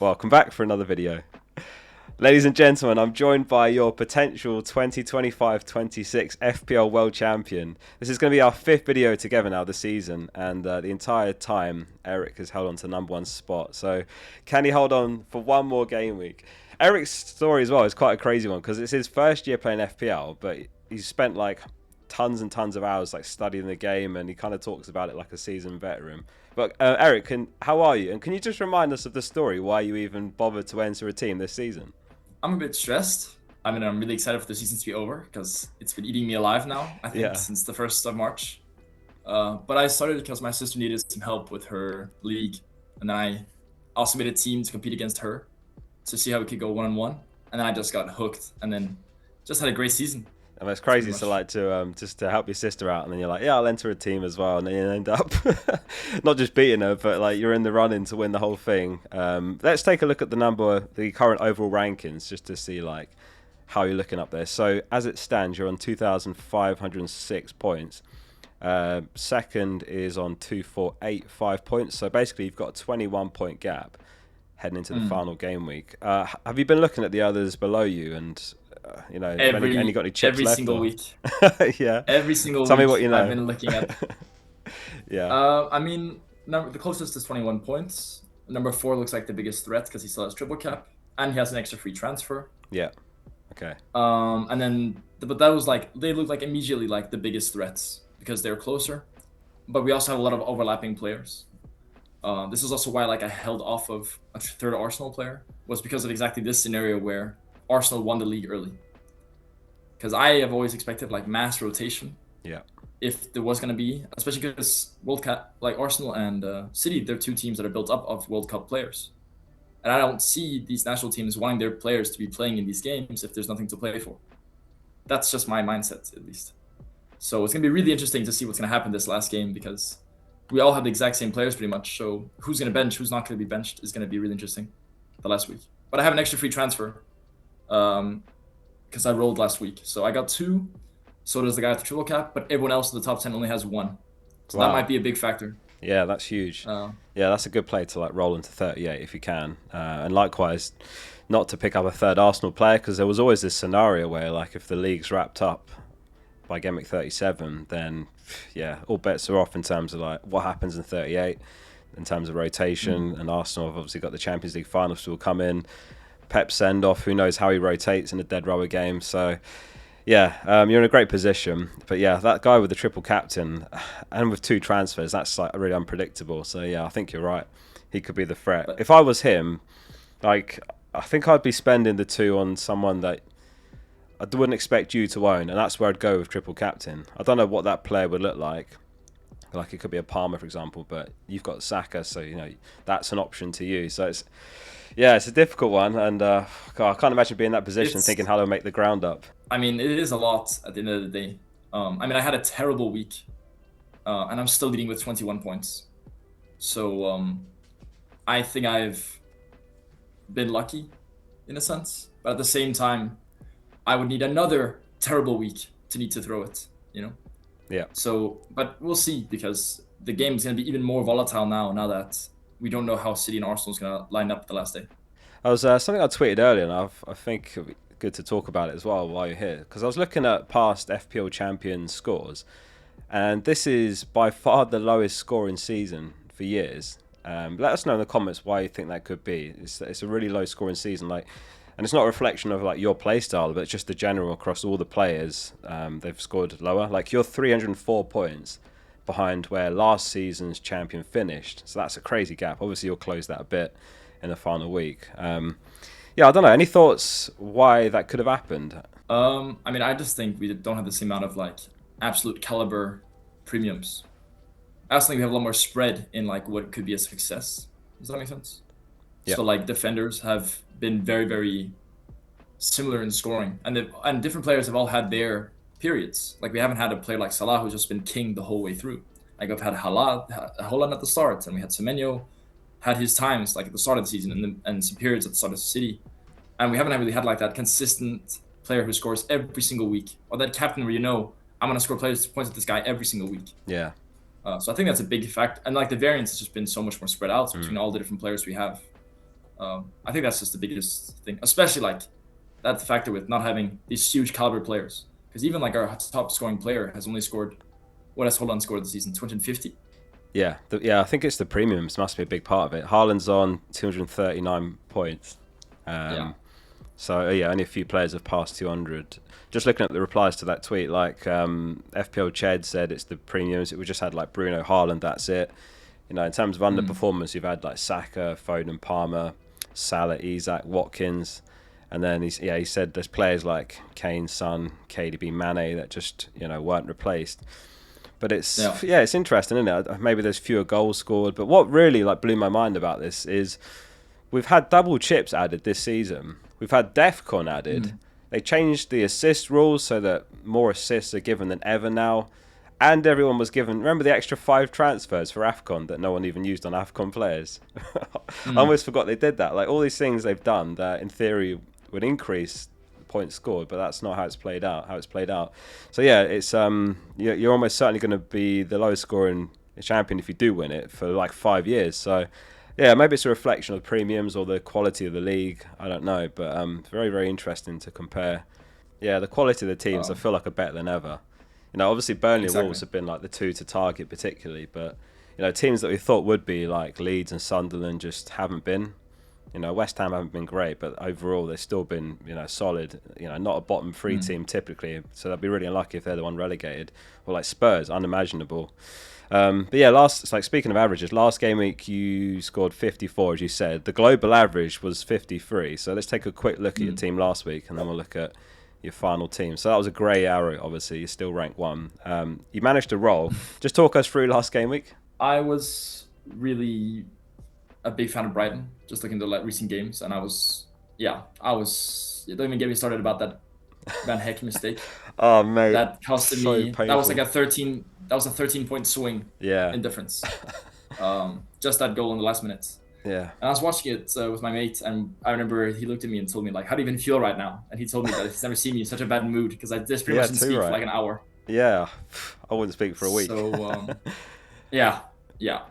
Welcome back for another video. Ladies and gentlemen, I'm joined by your potential 2025-26 FPL World Champion. This is going to be our 5th video together now this season, and the entire time Eric has held on to the #1 spot. So can he hold on for one more game week? Eric's story as well is quite a crazy one because it's his first year playing FPL, but he's spent like tons and tons of hours like studying the game, and he kind of talks about it like a seasoned veteran. But Eric, how are you? And can you just remind us of the story why you even bothered to enter a team this season? I'm a bit stressed. I mean, I'm really excited for the season to be over because it's been eating me alive now, I think, since the 1st of March. But I started because my sister needed some help with her league. And then I also made a team to compete against her to see how we could go one-on-one. And then I just got hooked and then just had a great season. And it's crazy to just to help your sister out, and then you're like, yeah, I'll enter a team as well, and then you end up not just beating her, but like you're in the running to win the whole thing. Let's take a look at the current overall rankings, just to see like how you're looking up there. So as it stands, you're on 2,506 points. Second is on 2,485 points. So basically, you've got a 21-point gap heading into the final game week. Have you been looking at the others below you and? You know, any got any chips every left, single or? week. Yeah. Every single Tell week. me what you know. I've been looking at. Yeah. I mean, the closest is 21 points. Number 4 looks like the biggest threat because he still has triple cap and he has an extra free transfer. Yeah. Okay. And then, but that was like they look like immediately like the biggest threats because they're closer. But we also have a lot of overlapping players. This is also why like I held off of a third Arsenal player, was because of exactly this scenario where Arsenal won the league early. Because I have always expected like mass rotation. Yeah. If there was going to be, especially because World Cup, like Arsenal and City, they're 2 teams that are built up of World Cup players. And I don't see these national teams wanting their players to be playing in these games if there's nothing to play for. That's just my mindset, at least. So it's going to be really interesting to see what's going to happen this last game because we all have the exact same players pretty much. So who's going to bench, who's not going to be benched is going to be really interesting the last week. But I have an extra free transfer. Because I rolled last week. So I got 2. So does the guy with the triple cap, but everyone else in the top 10 only has 1. So that might be a big factor. Yeah, that's huge. Yeah, that's a good play to like roll into 38 if you can. And likewise, not to pick up a third Arsenal player, because there was always this scenario where like if the league's wrapped up by Gameweek 37, then yeah, all bets are off in terms of like what happens in 38 in terms of rotation. And Arsenal have obviously got the Champions League finals will come in. Pep send off, who knows how he rotates in a dead rubber game. So yeah, you're in a great position. But yeah, that guy with the triple captain and with 2 transfers, that's like really unpredictable. So yeah, I think you're right, he could be the threat. If I was him, like I think I'd be spending the 2 on someone that I wouldn't expect you to own, and that's where I'd go with triple captain. I don't know what that player would look like it could be a Palmer, for example, but you've got Saka, so you know that's an option to you. So it's a difficult one, and God, I can't imagine being in that position thinking how to make the ground up. I mean, it is a lot at the end of the day. I mean, I had a terrible week, and I'm still leading with 21 points. So I think I've been lucky in a sense, but at the same time, I would need another terrible week to need to throw it, you know? Yeah. So, but we'll see because the game is going to be even more volatile now that we don't know how City and Arsenal is going to line up the last day. I was something I tweeted earlier, and I think it'd be good to talk about it as well while you're here, because I was looking at past FPL Champions scores, and this is by far the lowest scoring season for years. Let us know in the comments why you think that could be. It's a really low scoring season, like, and it's not a reflection of like your play style, but it's just the general across all the players. They've scored lower. Like you're 304 points behind where last season's champion finished, so that's a crazy gap. Obviously you'll close that a bit in the final week. Yeah, I don't know, any thoughts why that could have happened? I mean, I just think we don't have the same amount of like absolute caliber premiums. I also think we have a lot more spread in like what could be a success. Does that make sense? Yeah. So like defenders have been very, very similar in scoring, and different players have all had their periods. Like we haven't had a player like Salah who's just been king the whole way through. Like I've had Haaland at the start, and we had Semenyo had his times like at the start of the season, and some periods at the start of the City, and we haven't really had like that consistent player who scores every single week, or that captain where you know I'm gonna score points at this guy every single week. Yeah. So I think that's a big fact, and like the variance has just been so much more spread out between all the different players we have. I think that's just the biggest thing, especially like that factor with not having these huge caliber players. Because even like our top scoring player has only scored, what has Holland scored this season? 250. Yeah, I think it's the premiums must be a big part of it. Haaland's on 239 points. So yeah, only a few players have passed 200. Just looking at the replies to that tweet, like FPL Ched said it's the premiums. We just had like Bruno, Haaland, that's it. You know, in terms of underperformance, you've had like Saka, Foden, Palmer, Salah, Isak, Watkins, and then he said there's players like Kane, Son, KDB, Mane that just weren't replaced. But it's interesting, isn't it? Maybe there's fewer goals scored, but what really like blew my mind about this is we've had double chips added this season. We've had DEFCON added. They changed the assist rules so that more assists are given than ever now. And everyone was given, remember the extra 5 transfers for AFCON that no one even used on AFCON players? I almost forgot they did that. Like all these things they've done that in theory would increase points scored, but that's not how it's played out. So yeah, it's you're almost certainly going to be the lowest scoring champion if you do win it for like 5 years. So yeah, maybe it's a reflection of the premiums or the quality of the league. I don't know, but very, very interesting to compare. Yeah, the quality of the teams I feel like are better than ever. Obviously Burnley and Wolves have been like the two to target particularly, but teams that we thought would be like Leeds and Sunderland just haven't been. West Ham haven't been great, but overall they've still been solid. Not a bottom 3 team typically, so they'll be really unlucky if they're the one relegated. Or like Spurs, unimaginable. But yeah, speaking of averages, last game week you scored 54, as you said. The global average was 53. So let's take a quick look at your team last week, and then we'll look at your final team. So that was a grey arrow, obviously. You're still ranked 1. You managed to roll. Just talk us through last game week. I was really a big fan of Brighton, just looking at the recent games, and I was. You don't even get me started about that Van Heck mistake. Oh mate, that costed me. Painful. That was like a 13. That was a 13-point swing. In difference. Just that goal in the last minute. Yeah. And I was watching it with my mate, and I remember he looked at me and told me like, "How do you even feel right now?" And he told me that he's never seen me in such a bad mood because I just pretty much didn't speak for like an hour. Yeah, I wouldn't speak for a week. So yeah.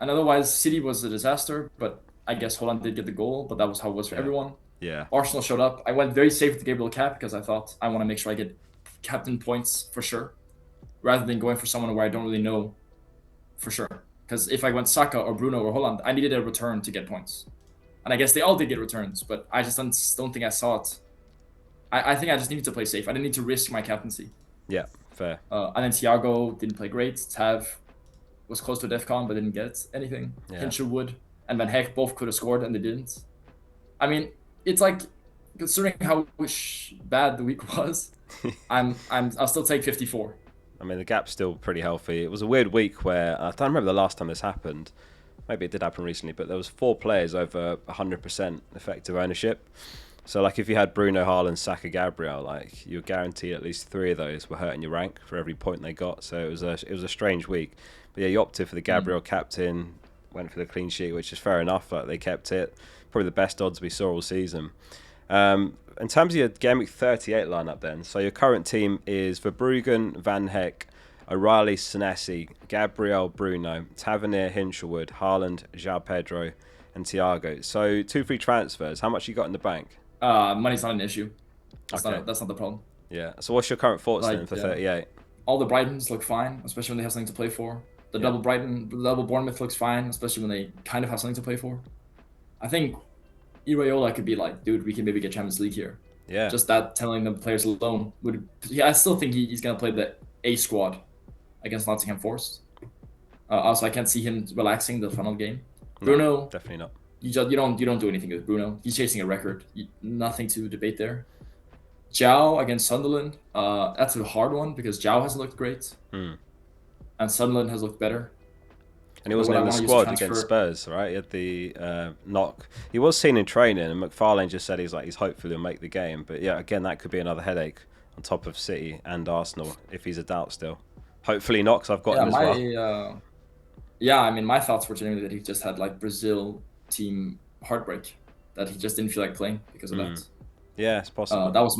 And otherwise, City was a disaster, but I guess Holland did get the goal, but that was how it was for everyone. Yeah. Arsenal showed up. I went very safe with the Gabriel cap because I thought I want to make sure I get captain points for sure, rather than going for someone where I don't really know for sure. Because if I went Saka or Bruno or Holland, I needed a return to get points. And I guess they all did get returns, but I just don't think I saw it. I think I just needed to play safe. I didn't need to risk my captaincy. Yeah, fair. And then Thiago didn't play great. Tav was close to DEFCON, but didn't get anything. Hinchel would. And Van Heck both could have scored, and they didn't. I mean, it's like, considering how bad the week was, I'll still take 54. I mean, the gap's still pretty healthy. It was a weird week where I don't remember the last time this happened. Maybe it did happen recently, but there was 4 players over 100% effective ownership. So, like, if you had Bruno, Haaland, Saka, Gabriel, like, you're guaranteed at least 3 of those were hurting your rank for every point they got. So it was a strange week. But yeah, you opted for the Gabriel captain, went for the clean sheet, which is fair enough. Like, they kept it. Probably the best odds we saw all season. In terms of your Gameweek 38 lineup then, so your current team is Verbruggen, Van Heck, O'Reilly, Senesi, Gabriel, Bruno, Tavernier, Hinchelwood, Haaland, João Pedro, and Thiago. So 2 free transfers. How much you got in the bank? Money's not an issue. That's not the problem. Yeah. So what's your current thoughts then for 38? All the Brightons look fine, especially when they have something to play for. The double Bournemouth looks fine, especially when they kind of have something to play for. I think Iraola could be like, dude, we can maybe get Champions League here. Yeah. Just that telling the players alone would. Yeah, I still think he's gonna play the A squad against Nottingham Forest. Also, I can't see him relaxing the final game. Bruno, definitely not. You don't do anything with Bruno. He's chasing a record. Nothing to debate there. João against Sunderland. That's a hard one because João hasn't looked great, and Sunderland has looked better. And he wasn't in the squad against Spurs, right? He had the knock. He was seen in training, and McFarlane just said he's hopefully he'll make the game. But yeah, again, that could be another headache on top of City and Arsenal if he's a doubt still. Hopefully not, because I've got him as well. I mean, my thoughts were generally that he just had like Brazil team heartbreak, that he just didn't feel like playing because of that. Yeah, it's possible. That was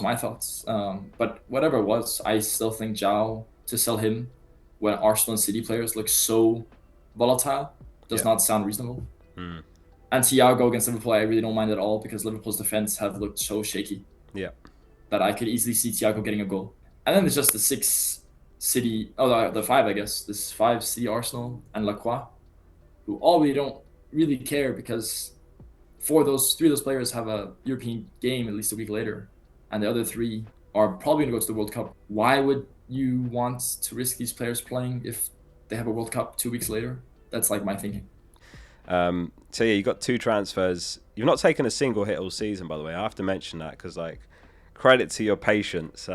my thoughts. But whatever it was, I still think João, to sell him when Arsenal and City players look so volatile does not sound reasonable. And Thiago against Liverpool, I really don't mind at all because Liverpool's defense have looked so shaky. Yeah. That I could easily see Thiago getting a goal. And then there's just the 6 City, the 5, I guess. This 5 City, Arsenal, and Lacroix, who all we don't really care because 3 of those players have a European game at least a week later, and the other 3 are probably going to go to the World Cup. Why would you want to risk these players playing if they have a World Cup 2 weeks later? That's like my thinking. So yeah, you got 2 transfers. You've not taken a single hit all season, by the way. I have to mention that because, like, credit to your patience.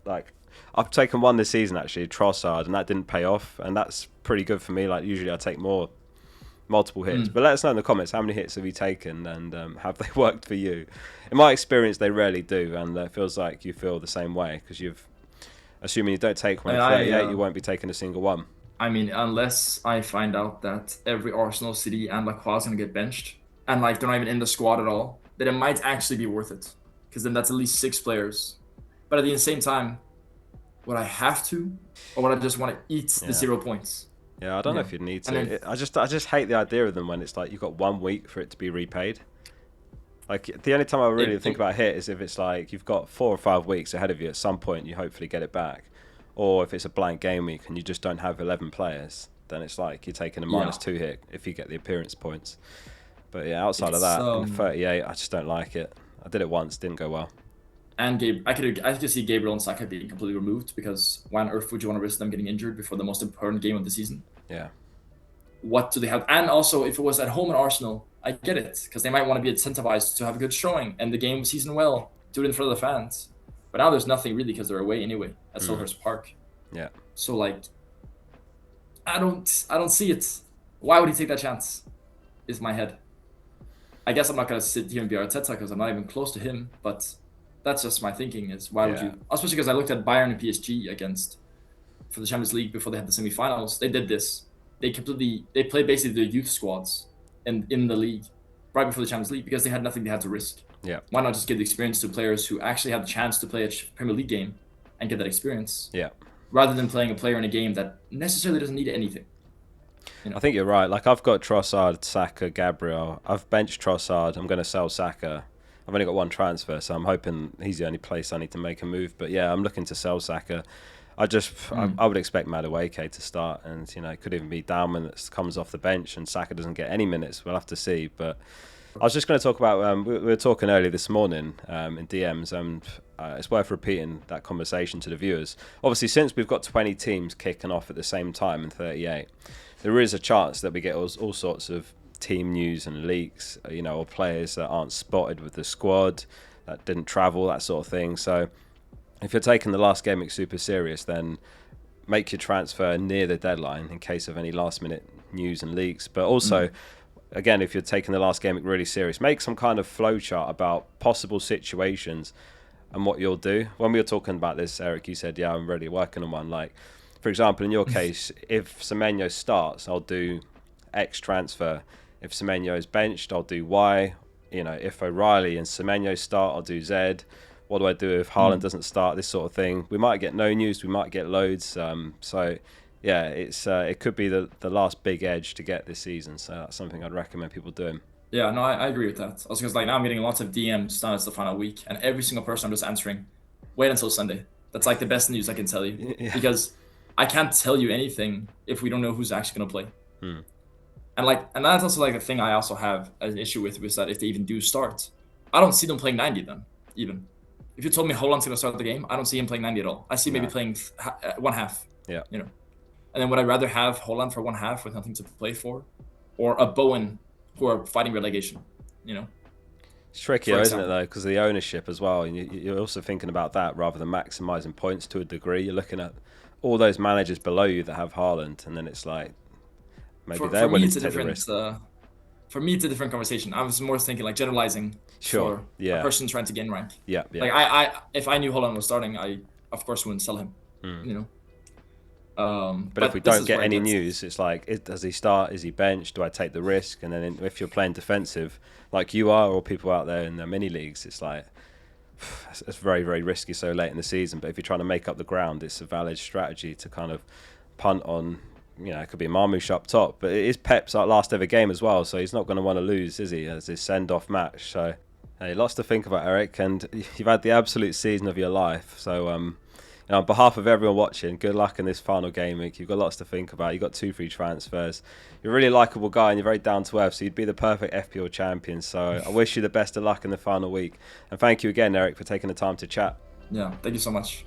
Like, I've taken 1 this season actually, Trossard, and that didn't pay off, and that's pretty good for me. Like, usually I take multiple hits. But let us know in the comments, how many hits have you taken, and have they worked for you? In my experience, they rarely do, and it feels like you feel the same way because assuming you don't take one at 38, you won't be taking a single one. I mean, unless I find out that every Arsenal, City, and Lacroix is going to get benched, and like they're not even in the squad at all, then it might actually be worth it, because then that's at least 6 players. But at the same time, would I have to, or would I just want to eat the 0 points? Yeah, I don't know if you'd need to. I just hate the idea of them when it's like you've got 1 week for it to be repaid. Like, the only time I really think about a hit is if it's like you've got 4 or 5 weeks ahead of you. At some point, you hopefully get it back. Or if it's a blank game week and you just don't have 11 players, then it's like you're taking a -2 hit if you get the appearance points. But yeah, outside of that, in 38, I just don't like it. I did it once, didn't go well. And I could see Gabriel and Saka being completely removed, because why on earth would you want to risk them getting injured before the most important game of the season? Yeah. What do they have? And also, if it was at home in Arsenal, I get it, because they might want to be incentivized to have a good showing and the game season well, do it in front of the fans. But now there's nothing really because they're away anyway at Selhurst Park. Yeah. So like, I don't see it. Why would he take that chance? Is my head. I guess I'm not gonna sit here and be Arteta because I'm not even close to him. But that's just my thinking. Is why would you? Especially because I looked at Bayern and PSG for the Champions League before they had the semi-finals. They did this. They played basically their youth squads in the league right before the Champions League because they had nothing they had to risk. Yeah. Why not just give the experience to players who actually have the chance to play a Premier League game and get that experience? Yeah. Rather than playing a player in a game that necessarily doesn't need anything. You know? I think you're right. Like, I've got Trossard, Saka, Gabriel. I've benched Trossard. I'm going to sell Saka. I've only got 1 transfer, so I'm hoping he's the only place I need to make a move. But yeah, I'm looking to sell Saka. I would expect Madueke to start, and it could even be Dalman that comes off the bench and Saka doesn't get any minutes. We'll have to see. But I was just going to talk about, we were talking earlier this morning in DMs, and it's worth repeating that conversation to the viewers. Obviously, since we've got 20 teams kicking off at the same time in 38, there is a chance that we get all sorts of team news and leaks, or players that aren't spotted with the squad, that didn't travel, that sort of thing. So if you're taking the last Gameweek super serious, then make your transfer near the deadline in case of any last-minute news and leaks. But also, again, if you're taking the last Gameweek really serious, make some kind of flowchart about possible situations and what you'll do. When we were talking about this, Eric, you said, I'm really working on one. Like, for example, in your case, if Semenyo starts, I'll do X transfer. If Semenyo is benched, I'll do Y. If O'Reilly and Semenyo start, I'll do Z. What do I do if Haaland doesn't start? This sort of thing. We might get no news. We might get loads. So, yeah, it could be the last big edge to get this season. So that's something I'd recommend people doing. Yeah, no, I agree with that. Also, because now I'm getting lots of DMs now it's the final week, and every single person I'm just answering, wait until Sunday. That's like the best news I can tell you. Yeah. Because I can't tell you anything if we don't know who's actually going to play. And that's also like a thing I also have an issue with, is that if they even do start, I don't see them playing 90 then, even. If you told me Haaland's going to start the game, I don't see him playing 90 at all. I see maybe playing one half. Yeah. And then would I rather have Haaland for one half with nothing to play for, or a Bowen who are fighting relegation? It's tricky, isn't it, though, because of the ownership as well. And you're also thinking about that rather than maximising points to a degree. You're looking at all those managers below you that have Haaland, and then it's like maybe they're willing to take the risk. For me, it's a different conversation. I was more thinking like generalizing for a person trying to gain rank. Yeah. Like if I knew Haaland was starting, I of course wouldn't sell him. But if we don't get any news, it's like, does he start? Is he benched? Do I take the risk? And then if you're playing defensive, like you are, or people out there in the mini leagues, it's like it's very, very risky so late in the season. But if you're trying to make up the ground, it's a valid strategy to kind of punt on you know, it could be Marmoush up top, but it is Pep's last ever game as well, so he's not going to want to lose, is he, as his send-off match. So, hey, lots to think about, Eric, and you've had the absolute season of your life. So, you know, on behalf of everyone watching, good luck in this final game week. You've got lots to think about. You've got 2 free transfers. You're a really likeable guy, and you're very down to earth, so you'd be the perfect FPL champion. So I wish you the best of luck in the final week. And thank you again, Eric, for taking the time to chat. Yeah, thank you so much.